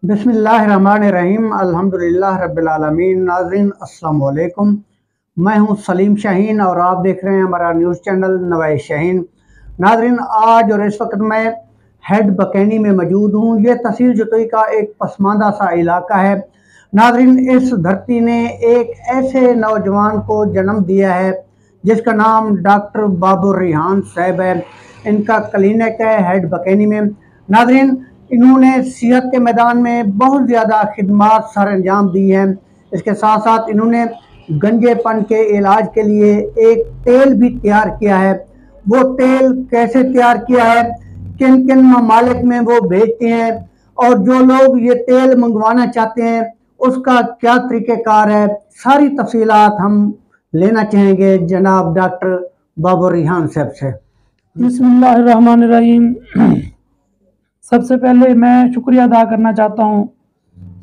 बिस्मिल्लाहिर्रहमानिर्रहीम अल्हम्दुलिल्लाह रब्बिल आलमीन। नाज़रीन अस्सलाम वालेकुम। मैं हूं सलीम शाहीन और आप देख रहे हैं हमारा न्यूज़ चैनल नवाए शाहीन। नाज़रीन, आज और इस वक्त मैं हेड बकैनी में मौजूद हूं। ये तहसील जतोई का एक पसमानदा सा इलाका है। नाज़रीन, इस धरती ने एक ऐसे नौजवान को जन्म दिया है जिसका नाम डॉक्टर बाबर रिहान साहब है। इनका क्लिनिक है हेड बकैनी में। नाज़रीन, इन्होंने सेहत के मैदान में बहुत ज़्यादा खिदमात सर अंजाम दी हैं। इसके साथ साथ इन्होंने गंजेपन के इलाज के लिए एक तेल भी तैयार किया है। वो तेल कैसे तैयार किया है, किन किन ममालिक में वो भेजते हैं और जो लोग ये तेल मंगवाना चाहते हैं उसका क्या तरीक़ेकार है, सारी तफसीलात हम लेना चाहेंगे जनाब डॉक्टर बाबर रिहान साहब से। बिस्मिल्लाहिर्रहमानिर्रहीम। सबसे पहले मैं शुक्रिया अदा करना चाहता हूँ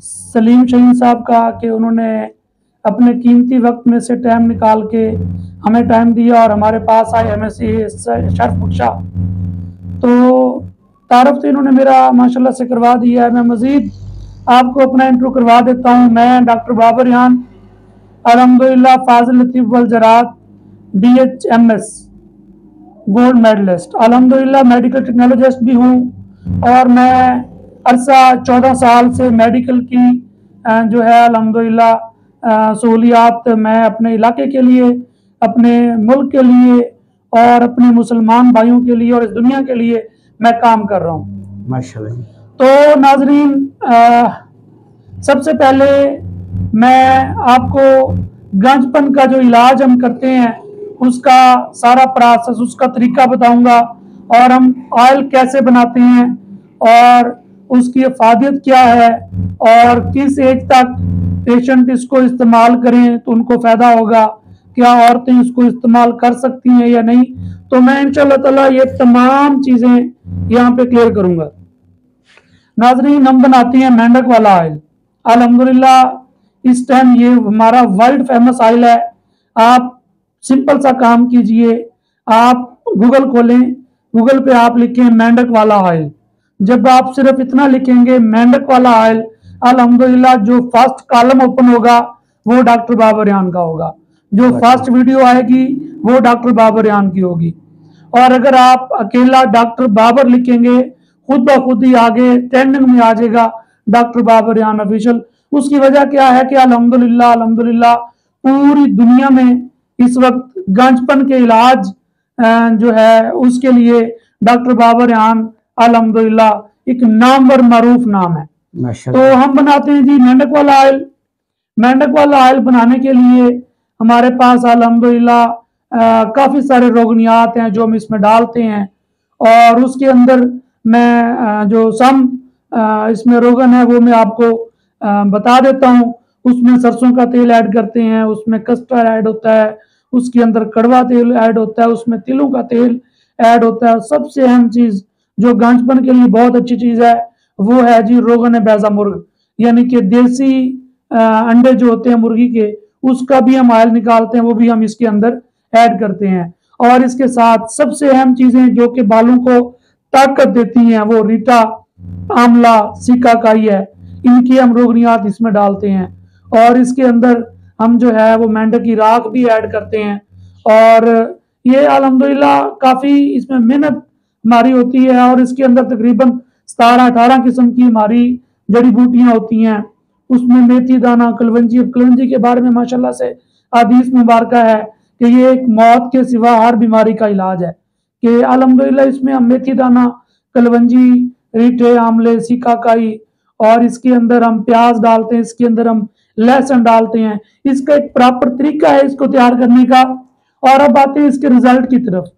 सलीम शाहीन साहब का कि उन्होंने अपने कीमती वक्त में से टाइम निकाल के हमें टाइम दिया और हमारे पास आए, हमें से शर्फ बख्शा। तो तारफ़ तो इन्होंने मेरा माशाल्लाह से करवा दिया है। मैं मज़ीद आपको अपना इंट्रो करवा देता हूँ। मैं डॉक्टर बाबर रिहान अल्हम्दुलिल्लाह फाजिल लतीफ़ वल ज़राअत DHMS गोल्ड मेडलिस्ट, अल्हम्दुलिल्लाह मेडिकल टेक्नोलॉजिस्ट भी हूँ और मैं अरसा 14 साल से मेडिकल की जो है अल्हम्दुलिल्लाह सहूलियात मैं अपने इलाके के लिए, अपने मुल्क के लिए और अपने मुसलमान भाइयों के लिए और इस दुनिया के लिए मैं काम कर रहा हूँ माशाल्लाह। तो नाजरीन, सबसे पहले मैं आपको गंजपन का जो इलाज हम करते हैं उसका सारा प्रोसेस, उसका तरीका बताऊंगा और हम ऑयल कैसे बनाते हैं और उसकी अफादियत क्या है और किस एज तक पेशेंट इसको इस्तेमाल करें तो उनको फ़ायदा होगा, क्या औरतें इसको इस्तेमाल कर सकती हैं या नहीं। तो मैं इंशाअल्लाह ताला ये तमाम चीज़ें यहाँ पे क्लियर करूँगा। नाजरीन, हम बनाते हैं मेंढक वाला ऑयल। अल्हम्दुलिल्लाह इस टाइम ये हमारा वर्ल्ड फेमस ऑयल है। आप सिंपल सा काम कीजिए, आप गूगल खोलें, गूगल पे आप लिखें मेंढक वाला ऑयल। जब आप सिर्फ इतना लिखेंगे मेंढक वाला ऑयल, अल्हम्दुलिल्लाह जो फर्स्ट कॉलम ओपन होगा वो डॉक्टर बाबर रिहान का होगा, जो फर्स्ट वीडियो आएगी वो डॉक्टर बाबर रिहान की होगी। और अगर आप अकेला डॉक्टर बाबर लिखेंगे खुद ब खुद ही आगे ट्रेंडिंग में आ जाएगा डॉक्टर बाबर रिहान ऑफिशियल। उसकी वजह क्या है कि अल्हम्दुलिल्लाह अल्हम्दुलिल्लाह पूरी दुनिया में इस वक्त गंजपन के इलाज जो है उसके लिए डॉक्टर बाबर रिहान अल्हम्दुलिल्लाह एक नामवर मारूफ नाम है। तो हम बनाते हैं जी मेंढक वाला ऑयल। मेंढक वाला ऑयल बनाने के लिए हमारे पास अल्हम्दुलिल्लाह काफ़ी सारे रोगनियात हैं जो हम इसमें डालते हैं और उसके अंदर मैं जो इसमें रोगन है वो मैं आपको बता देता हूँ। उसमें सरसों का तेल ऐड करते हैं, उसमें कस्टर्ड ऐड होता है, उसके अंदर कड़वा तेल ऐड होता है, उसमें तिलों का तेल ऐड होता है। सबसे अहम चीज़ जो गांजपन के लिए बहुत अच्छी चीज़ है वो है जी रोगन बैजा मुर्ग, यानी कि देसी अंडे जो होते हैं मुर्गी के, उसका भी हम ऑयल निकालते हैं, वो भी हम इसके अंदर ऐड करते हैं। और इसके साथ सबसे अहम चीज़ें जो कि बालों को ताकत देती हैं वो रीटा, आंवला, सिकाकाई है, इनकी हम रोगनियात इसमें डालते हैं। और इसके अंदर हम जो है वो मेंढक की राख भी ऐड करते हैं और ये अल्हम्दुलिल्लाह काफ़ी इसमें मेहनत हमारी होती है और इसके अंदर तकरीबन 17-18 किस्म की हमारी जड़ी बूटियाँ होती हैं। उसमें मेथी दाना, कलवंजी के बारे में माशाल्लाह से हदीस मुबारक है कि ये एक मौत के सिवा हर बीमारी का इलाज है कि अल्हम्दुलिल्लाह इसमें हम मेथी दाना, कलवंजी, रीठे, आंवले, सिकाकाई और इसके अंदर हम प्याज डालते हैं, इसके अंदर हम लहसुन डालते हैं। इसका एक प्रॉपर तरीका है इसको तैयार करने का। और अब आते हैं इसके रिजल्ट की तरफ।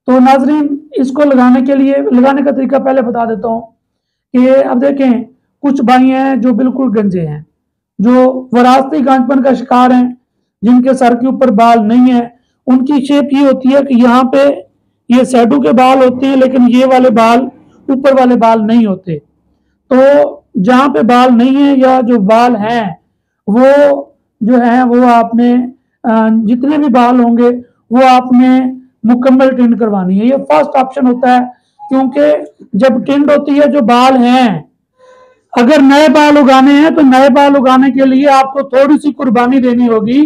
तो नाजरीन, इसको लगाने के लिए लगाने का तरीका पहले बता देता हूँ कि अब देखें कुछ भाई हैं जो बिल्कुल गंजे हैं, जो विरासती गांजपन का शिकार हैं, जिनके सर के ऊपर बाल नहीं है। उनकी शेप ये होती है कि यहाँ पे ये सैडू के बाल होते हैं लेकिन ये वाले बाल, ऊपर वाले बाल नहीं होते। तो जहाँ पे बाल नहीं है या जो बाल हैं वो जो है वो आपने जितने भी बाल होंगे वो आपने मुकम्मल टिंड करवानी है। ये फर्स्ट ऑप्शन होता है क्योंकि जब टिंड होती है जो बाल हैं अगर नए बाल उगाने हैं तो नए बाल उगाने के लिए आपको थोड़ी सी कुर्बानी देनी होगी।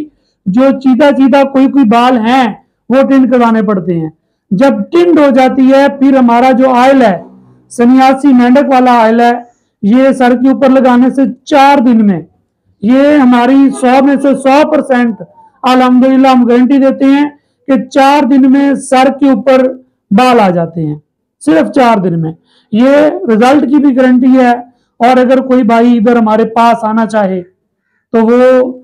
जो सीधा सीधा कोई कोई बाल हैं वो टिंड करवाने पड़ते हैं। जब टिंड हो जाती है फिर हमारा जो ऑयल है, सन्यासी मेंढक वाला ऑयल है, ये सर के ऊपर लगाने से 4 दिन में, ये हमारी 100 में से 100% अल्हम्दुलिल्लाह हम गारंटी देते हैं कि 4 दिन में सर के ऊपर बाल आ जाते हैं, सिर्फ 4 दिन में। ये रिजल्ट की भी गारंटी है। और अगर कोई भाई इधर हमारे पास आना चाहे तो वो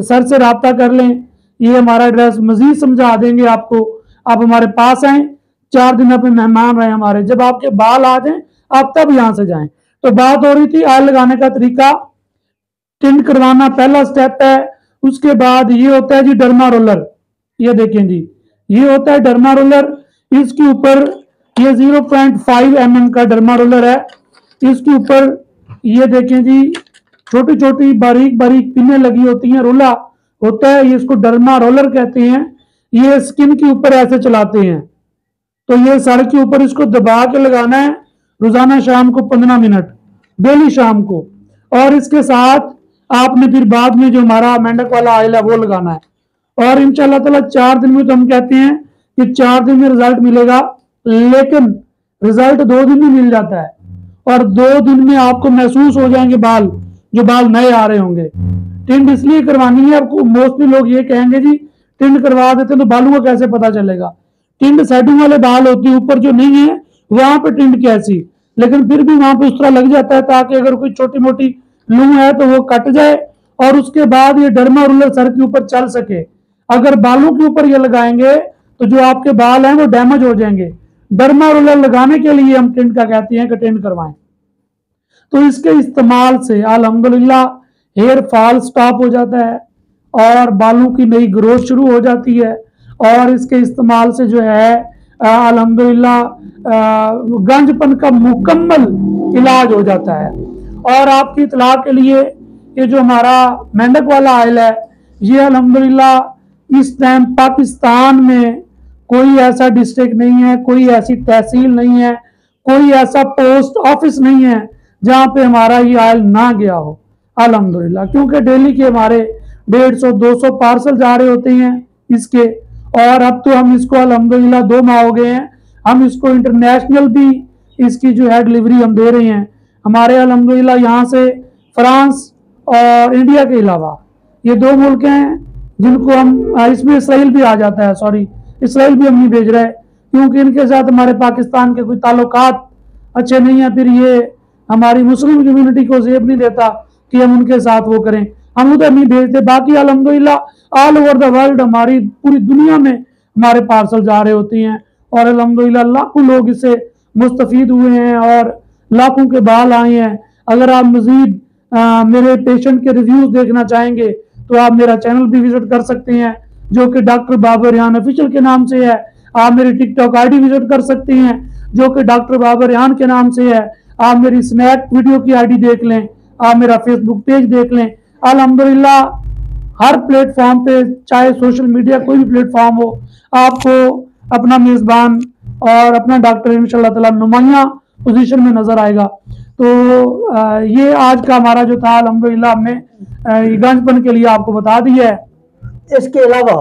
सर से रब्ता कर लें। ये हमारा एड्रेस मजीद समझा देंगे आपको। आप हमारे पास आए, 4 दिन अपने मेहमान रहे हमारे, जब आपके बाल आ जाएं आप तब यहां से जाएं। तो बात हो रही थी ऑयल लगाने का तरीका। टिंड करवाना पहला स्टेप है। उसके बाद ये होता है जी डर्मा रोलर। ये देखें जी, ये होता है डर्मा रोलर। इसके ऊपर ये 0.5 mm का डर्मा रोलर है। इसके ऊपर ये देखें जी छोटी छोटी बारीक बारीक पिनें लगी होती हैं, रोला होता है, ये इसको डर्मा रोलर कहते हैं। ये स्किन के ऊपर ऐसे चलाते हैं। तो ये सर के ऊपर इसको दबा के लगाना है रोजाना शाम को 15 मिनट, डेली शाम को। और इसके साथ आपने फिर बाद में जो हमारा मेंढक वाला ऑयल है वो लगाना है। और इंशाल्लाह ताला 4 दिन में तो हम कहते हैं कि 4 दिन में रिजल्ट मिलेगा, लेकिन रिजल्ट 2 दिन में मिल जाता है। और 2 दिन में आपको महसूस हो जाएंगे बाल, जो बाल नए आ रहे होंगे। टिंड इसलिए करवानी है आपको, मोस्टली लोग ये कहेंगे जी टिंड करवा देते तो बालों का कैसे पता चलेगा। टिंड सेटिंग वाले बाल होती है, ऊपर जो नहीं है वहां पे टिंड कैसी, लेकिन फिर भी वहां पे उस तरह लग जाता है ताकि अगर कोई छोटी मोटी लू है तो वो कट जाए और उसके बाद ये डर्मा रोलर सर के ऊपर चल सके। अगर बालों के ऊपर ये लगाएंगे तो जो आपके बाल हैं वो डैमेज हो जाएंगे। डर्मा रोलर लगाने के लिए हम टिंड का कहते हैं कि टिंड करवाएं। तो इसके इस्तेमाल से अल्हम्दुलिल्लाह हेयर फॉल स्टॉप हो जाता है और बालों की नई ग्रोथ शुरू हो जाती है। और इसके इस्तेमाल से जो है अल्हम्दुलिल्लाह गंजपन का मुकम्मल इलाज हो जाता है। और आपकी इतला के लिए ये जो हमारा मेंढक वाला ऑयल है, ये अल्हम्दुलिल्लाह इस टाइम पाकिस्तान में कोई ऐसा डिस्ट्रिक्ट नहीं है, कोई ऐसी तहसील नहीं है, कोई ऐसा पोस्ट ऑफिस नहीं है जहां पे हमारा ये ऑयल ना गया हो अल्हम्दुलिल्लाह। क्योंकि डेली के हमारे 150-200 पार्सल जा रहे होते हैं इसके। और अब तो हम इसको अल्हम्दुलिल्लाह 2 माह हो गए हैं, हम इसको इंटरनेशनल भी इसकी जो है डिलीवरी हम दे रहे हैं। हमारे अल्हम्दुलिल्लाह यहाँ से फ्रांस और इंडिया के अलावा ये 2 मुल्क हैं जिनको हम, इसमें इसराइल भी आ जाता है, सॉरी इसराइल भी हम नहीं भेज रहे क्योंकि इनके साथ हमारे पाकिस्तान के कोई ताल्लुकात अच्छे नहीं है। फिर ये हमारी मुस्लिम कम्युनिटी को जेब नहीं देता कि हम उनके साथ वो करें, हम उधर नहीं भेजते। बाकी अल्हम्दुलिल्लाह ऑल ओवर द वर्ल्ड, हमारी पूरी दुनिया में हमारे पार्सल जा रहे होते हैं। और अल्हम्दुलिल्लाह लाखों लोग इससे मुस्तफीद हुए हैं और लाखों के बाल आए हैं। अगर आप मजीद मेरे पेशेंट के रिव्यूज देखना चाहेंगे तो आप मेरा चैनल भी विजिट कर सकते हैं जो कि डॉक्टर बाबर रेहान ऑफिशियल के नाम से है। आप मेरी टिकटॉक आईडी विजिट कर सकते हैं जो कि डॉक्टर बाबर रेहान के नाम से है। आप मेरी स्नैप वीडियो की आईडी देख लें, आप मेरा फेसबुक पेज देख लें। अल्हम्दुलिल्लाह हर प्लेटफॉर्म पे, चाहे सोशल मीडिया कोई भी प्लेटफॉर्म हो, आपको अपना मेजबान और अपना डॉक्टर इंशाल्लाह ताला नुमाया पोजीशन में नजर आएगा। तो ये आज का हमारा जो था अल्हम्दुलिल्लाह हमने गंजपन के लिए आपको बता दिया है। इसके अलावा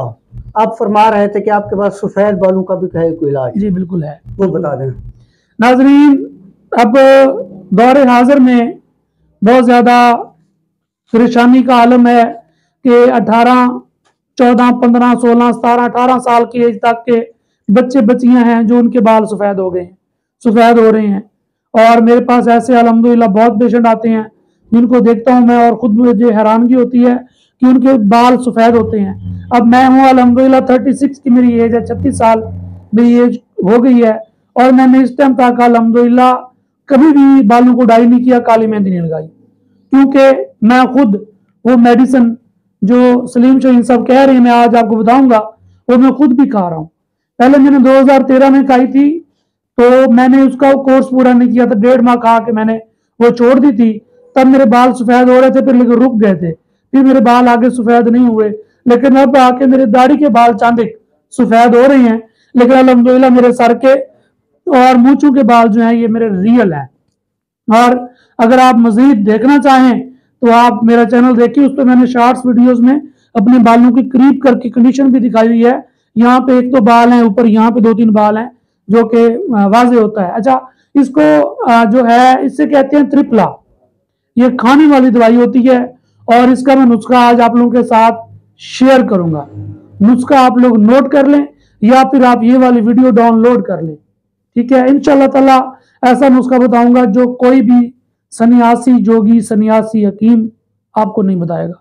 आप फरमा रहे थे कि आपके पास सफेद बालों का भी है कोई इलाज? जी बिल्कुल है, वो बता दें नाजरीन। अब दौरे हाजिर में बहुत ज़्यादा परेशानी का आलम है कि 18, 14, 15, 16, 17, 18 साल की एज तक के बच्चे बच्चियां हैं जो उनके बाल सफ़ेद हो गए हैं, सफ़ेद हो रहे हैं। और मेरे पास ऐसे अल्हम्दुलिल्लाह बहुत पेशेंट आते हैं जिनको देखता हूं मैं और खुद मुझे हैरानगी होती है कि उनके बाल सफ़ेद होते हैं। अब मैं हूँ अल्हम्दुलिल्लाह 36 की मेरी एज है, 36 साल मेरी एज हो गई है और मैंने इस टाइम तक अल्हम्दुलिल्लाह कभी भी बालों को डाई नहीं किया, काली मेहंदी नहीं लगाई। क्योंकि मैं खुद वो मेडिसिन जो सलीम शहीन साहब कह रहे हैं मैं आज आपको बताऊंगा, वो मैं खुद भी खा रहा हूँ। पहले मैंने 2013 में खाई थी तो मैंने उसका कोर्स पूरा नहीं किया था, 1.5 माह खा के मैंने वो छोड़ दी थी। तब मेरे बाल सफ़ेद हो रहे थे, फिर लेकिन रुक गए थे, फिर मेरे बाल आगे सफ़ेद नहीं हुए। लेकिन अब आके मेरे दाढ़ी के बाल चांदिक सफ़ेद हो रहे हैं। लेकिन अल्हम्दुलिल्लाह मेरे सर के और मूंछों के बाल जो हैं ये मेरे रियल हैं। और अगर आप मजीद देखना चाहें तो आप मेरा चैनल देखिए, उस पर मैंने शॉर्ट्स वीडियोस में अपने बालों की क्रीप करके कंडीशन भी दिखाई हुई है। यहाँ पे एक तो बाल हैं ऊपर, यहाँ पे 2-3 बाल हैं जो कि वाजे होता है। अच्छा, इसको जो है इससे कहते हैं त्रिपला। ये खाने वाली दवाई होती है और इसका मैं नुस्खा आज आप लोगों के साथ शेयर करूंगा। नुस्खा आप लोग नोट कर लें या फिर आप ये वाली वीडियो डाउनलोड कर लें, ठीक है। इंशाल्लाह ताला ऐसा नुस्खा बताऊंगा जो कोई भी सन्यासी, जोगी, सन्यासी, हकीम आपको नहीं बताएगा,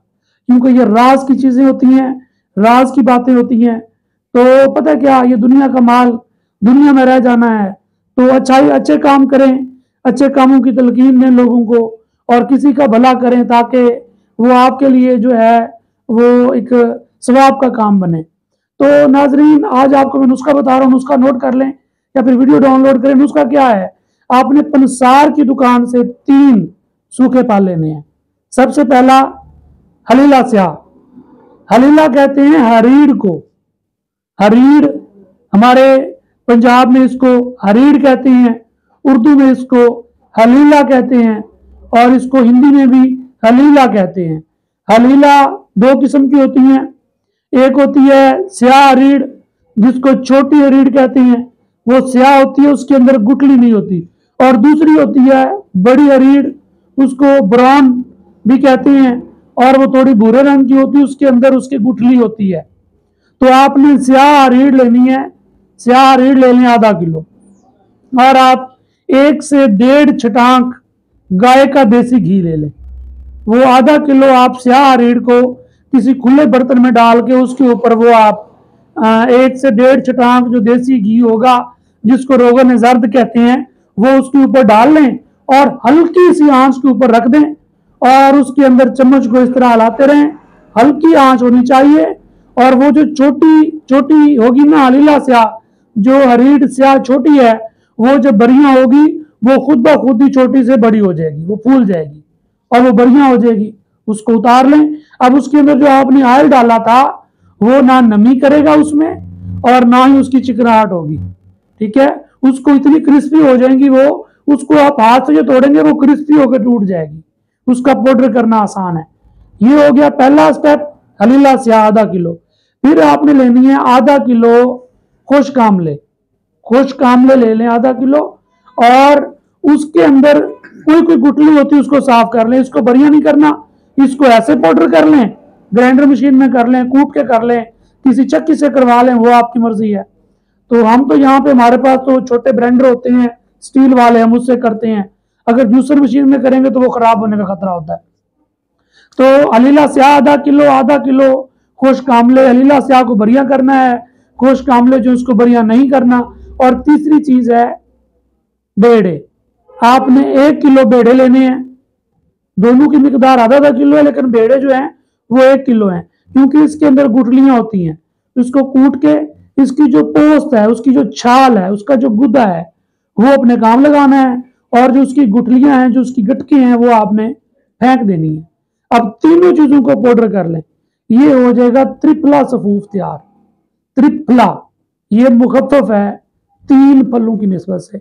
क्योंकि ये राज की चीजें होती हैं, राज की बातें होती हैं। तो पता है क्या, ये दुनिया का माल, दुनिया में रह जाना है तो अच्छे काम करें, अच्छे कामों की तलकीन दें लोगों को और किसी का भला करें ताकि वो आपके लिए जो है वो एक सवाब का काम बने। तो नाजरीन, आज आपको मैं नुस्खा बता रहा हूँ, नुस्खा नोट कर लें या फिर वीडियो डाउनलोड करें। नुस्खा क्या है, आपने पंसार की दुकान से 3 सूखे पाल लेने हैं। सबसे पहला हलीला स्याह, हलीला कहते हैं हरीड़ को। हरीड़ हमारे पंजाब में इसको हरीड़ कहते हैं, उर्दू में इसको हलीला कहते हैं और इसको हिंदी में भी हलीला कहते हैं। हलीला 2 किस्म की होती हैं, एक होती है स्याह हरीड़ जिसको छोटी हरीड़ कहते हैं, वो स्याह होती है, उसके अंदर गुठली नहीं होती। और दूसरी होती है बड़ी हरीड़, उसको ब्राउन भी कहते हैं और वो थोड़ी भूरे रंग की होती है, उसके अंदर उसकी गुठली होती है। तो आपने स्याह हरीड़ लेनी है, स्याह हरीड़ ले लें आधा किलो और आप 1 से 1.5 छटांक गाय का देसी घी ले लें। वो आधा किलो आप स्याह हरीड़ को किसी खुले बर्तन में डाल के उसके ऊपर वो आप 1 से 1.5 छटांक जो देसी घी होगा जिसको रोगन जर्द कहते हैं वो उसके ऊपर डाल लें और हल्की सी आंच के ऊपर रख दें और उसके अंदर चम्मच को इस तरह हिलाते रहें। हल्की आंच होनी चाहिए और वो जो छोटी छोटी होगी ना हलीला स्याह, जो हरीड़ स्याह छोटी है, वो जब बरियां होगी वो खुद ब खुद ही छोटी से बड़ी हो जाएगी, वो फूल जाएगी और वो बढ़िया हो जाएगी। उसको उतार लें। अब उसके अंदर जो आपने ऑयल डाला था वो ना नमी करेगा उसमें और ना ही उसकी चिकनाहट होगी, ठीक है। उसको इतनी क्रिस्पी हो जाएंगी वो, उसको आप हाथ से जो तोड़ेंगे वो क्रिस्पी होकर टूट जाएगी। उसका पाउडर करना आसान है। ये हो गया पहला स्टेप, हलीला स्याह आधा किलो। फिर आपने लेनी है आधा किलो खुश्क आमले। खुश्क आमले ले लें आधा किलो और उसके अंदर कोई कोई गुठली होती है उसको साफ कर लें। इसको बढ़िया नहीं करना, इसको ऐसे पाउडर कर लें, ग्राइंडर मशीन में कर लें, कूट के कर लें, किसी चक्की से करवा लें, वो आपकी मर्जी है। तो हम तो यहाँ पे हमारे पास तो छोटे ब्लेंडर होते हैं स्टील वाले, हम उससे करते हैं। अगर जूसर मशीन में करेंगे तो वो खराब होने का खतरा होता है। तो हलीला स्याह आधा किलो खुश्क आमले, हलीला स्याह को बढ़िया करना है, खुश्क आमले जो उसको बढ़िया नहीं करना। और तीसरी चीज है बेड़े। आपने 1 किलो बेड़े लेने हैं, दोनों की मिकदार आधा किलो है लेकिन बेड़े जो हैं वो 1 किलो हैं, क्योंकि इसके अंदर गुठलियां होती हैं। इसको कूट के इसकी जो पोस्ट है, उसकी जो छाल है, उसका जो गुदा है वो अपने काम लगाना है और जो उसकी गुठलियां हैं, जो उसकी गटके हैं, वो आपने फेंक देनी है। अब तीनों चीजों को पाउडर कर लें, ये हो जाएगा त्रिफला सफूफ तैयार। त्रिफला ये मुखफ़फ़ है 3 फलों की निस्बत से।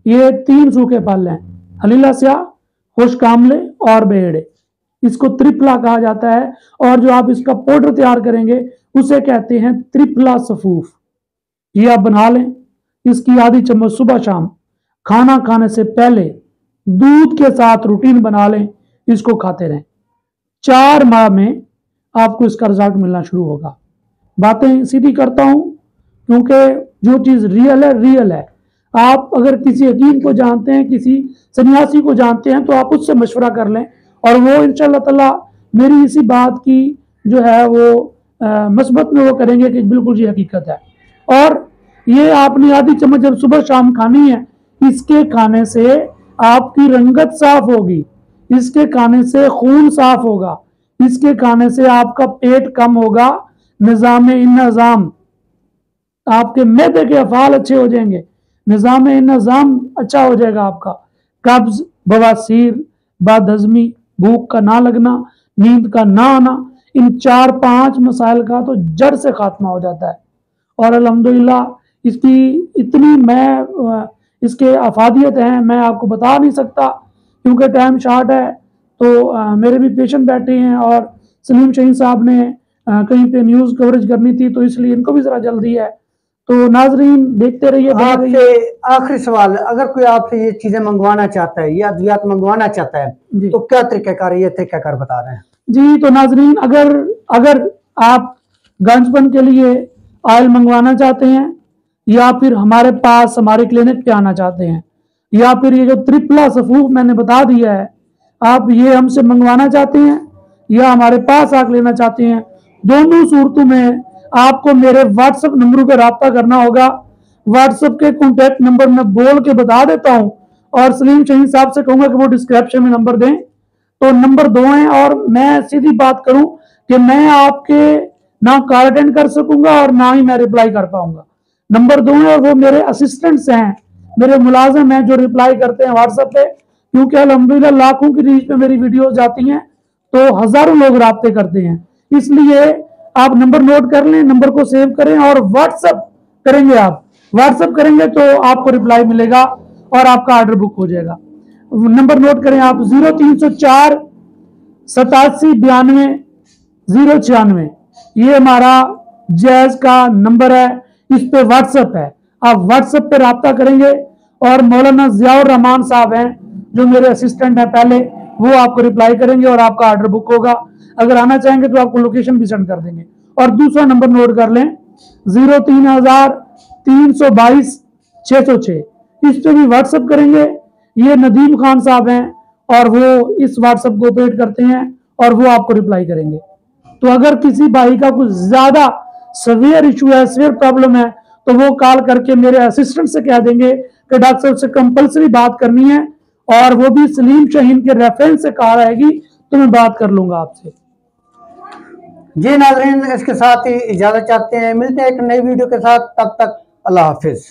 ये 3 सूखे फल हैं, हलीला स्याह, खुश्क आमले और बेड़े। इसको त्रिफला कहा जाता है और जो आप इसका पाउडर तैयार करेंगे उसे कहते हैं त्रिफला सफूफ। ये आप बना लें। इसकी आधी चम्मच सुबह शाम खाना खाने से पहले दूध के साथ रूटीन बना लें, इसको खाते रहें। 4 माह में आपको इसका रिजल्ट मिलना शुरू होगा। बातें सीधी करता हूं क्योंकि जो चीज रियल है रियल है। आप अगर किसी हकीम को जानते हैं, किसी सन्यासी को जानते हैं, तो आप उससे मशवरा कर लें और वो इंशाल्लाह ताला मेरी इसी बात की जो है वो मस्बत में वो करेंगे कि बिल्कुल ये हकीकत है। और ये आपने आधी चम्मच जब सुबह शाम खानी है, इसके खाने से आपकी रंगत साफ होगी, इसके खाने से खून साफ होगा, इसके खाने से आपका पेट कम होगा, निजाम इंतजाम, आपके मैदे के अफाल अच्छे हो जाएंगे, निजाम इंतजाम अच्छा हो जाएगा आपका। कब्ज, बवासीर, बदहजमी, भूख का ना लगना, नींद का ना आना, इन 4-5 मसाइल का तो जड़ से खात्मा हो जाता है। और अल्हम्दुलिल्लाह इसकी इतनी इसके अफादियत हैं मैं आपको बता नहीं सकता। क्योंकि टाइम शॉर्ट है। तो मेरे भी पेशेंट बैठे हैं और सलीम शहीन साहब ने कहीं पे न्यूज़ कवरेज करनी थी, तो इसलिए इनको भी ज़रा जल्दी है। तो नाजरीन देखते रहिए। आपसे आखिरी सवाल, अगर कोई आपसे ये चीजें मंगवाना चाहता है या अद्वियात मंगवाना चाहता है तो क्या तरीकाकार, ये तरीकाकार बता रहे हैं जी। तो नाजरीन अगर आप गंजपन के लिए ऑयल मंगवाना चाहते हैं या फिर हमारे पास हमारे क्लिनिक पे आना चाहते हैं या फिर ये जो त्रिपला सफूफ मैंने बता दिया है आप ये हमसे मंगवाना चाहते हैं या हमारे पास आकर लेना चाहते हैं, दोनों सूरतों में आपको मेरे व्हाट्सएप नंबर पर रब्ता करना होगा। व्हाट्सएप के कॉन्टैक्ट नंबर मैं बोल के बता देता हूं और सलीम शहीन साहब से कहूंगा कि वो डिस्क्रिप्शन में नंबर दें। तो नंबर 2 है और मैं सीधी बात करूं कि मैं आपके ना कॉल अटेंड कर सकूंगा और ना ही मैं रिप्लाई कर पाऊंगा। नंबर 2 है और वो मेरे असिस्टेंट्स हैं, मेरे मुलाजिम हैं जो रिप्लाई करते हैं व्हाट्सएप पे, क्योंकि अल्हम्दुलिल्लाह लाखों की रीच पे मेरी वीडियोस जाती हैं तो हजारों लोग राब्ते करते हैं। इसलिए आप नंबर नोट कर लें, नंबर को सेव करें और व्हाट्सएप करेंगे। आप व्हाट्सएप करेंगे तो आपको रिप्लाई मिलेगा और आपका ऑर्डर बुक हो जाएगा। नंबर नोट करें आप 0304 87 92 096, ये हमारा जैज का नंबर है, इस पे व्हाट्सएप है। आप व्हाट्सएप पे रब्ता करेंगे और मौलाना जियाउर रहमान साहब हैं जो मेरे असिस्टेंट हैं पहले, वो आपको रिप्लाई करेंगे और आपका ऑर्डर बुक होगा। अगर आना चाहेंगे तो आपको लोकेशन भी सेंड कर देंगे। और दूसरा नंबर नोट कर लें 03,322 606, इस पे भी व्हाट्सएप करेंगे। ये नदीम खान साहब हैं और वो इस व्हाट्सएप को ऑपरेट करते हैं और वो आपको रिप्लाई करेंगे। तो अगर किसी भाई का कुछ ज्यादा सवेयर इशू है, सवेयर प्रॉब्लम है, तो वो कॉल करके मेरे असिस्टेंट से कह देंगे कि डॉक्टर साहब से कंपलसरी बात करनी है और वो भी सलीम शहीन के रेफरेंस से कॉल आएगी तो मैं बात कर लूंगा आपसे। जी नाज़रीन, इसके साथ ही इजाजत चाहते हैं, मिलते हैं एक नई वीडियो के साथ, तब तक अल्लाह हाफिज।